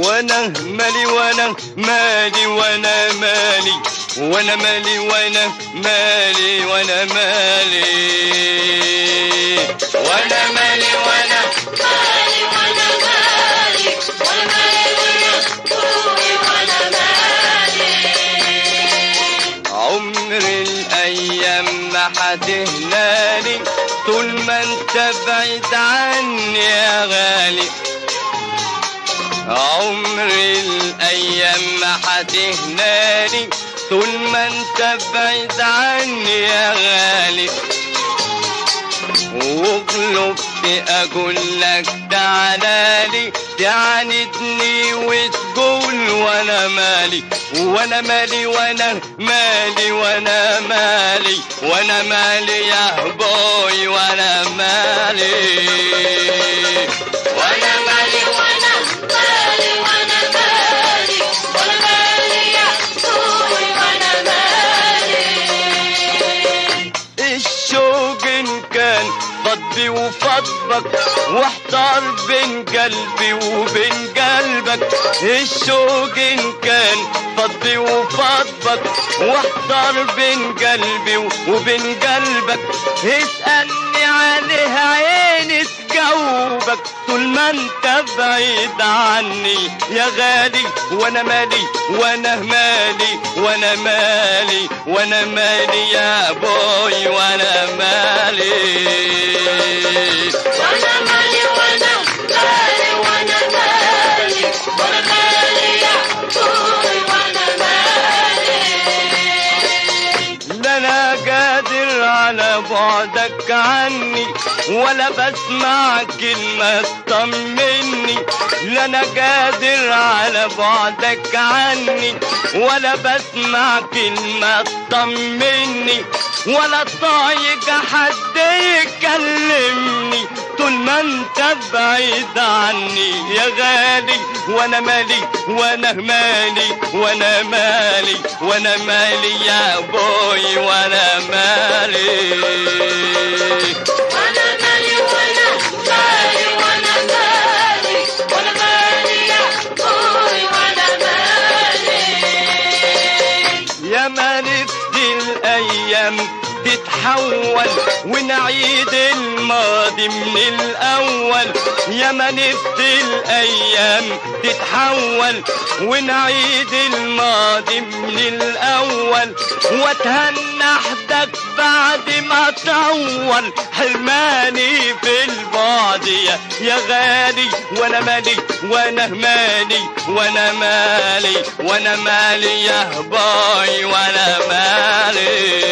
وانا مالي وانا مالي وانا مالي وانا مالي وانا مالي وانا مالي وانا مالي وانا مالي وانا مالي وانا مالي وانا مالي. عمر الايام ما هتهنالي طول ما انت بعيد عني يا غالي. عمر الايام ما هتهنالي طول ما انت بعيد عني يا غالي. وغلبت اقول لك تعالالي تعاندني وتقول وانا مالي وانا مالي وانا مالي وانا مالي وانا مالي يا بوي وانا مالي وانا مالي وانا مالي وانا مالي وانا مالي يا بوي وانا مالي. الشوق ان كان فضي وفضبك واحتار بين قلبي وبين قلبك. الشوق ان كان فضي وفضبك واحتار بين قلبي وبين قلبك. اسألني عليه عيني تجاوبك طول ما انت بعيد عني يا غالي. وانا مالي وانا مالي وانا مالي وانا مالي يا بوي وانا مالي وانا مالي وانا مالي وانا مالي وانا مالي يا بوي وانا مالي. لا انا قادر على بعدك عني ولا بسمع كلمة تطمني. لا انا قادر على بعدك عني ولا بسمع كلمة تطمني ولا طايق حد يكلمني طول ما انت بعيد عني يا غالي. وانا مالي وانا مالي وانا مالي وانا مالي يا بوي وانا مالي وانا مالي وانا مالي وانا مالي وانا مالي يا بوي وانا مالي. يا ما نفسي الايام تتحول ونعيد الماضي من الاول. يا ما نفسي الايام تتحول ونعيد الماضي من الاول واتهنى حدك بعد ما طول حرماني في البعد يا غالي. وانا مالي وانا مالي وانا مالي وانا مالي يا باي وانا مالي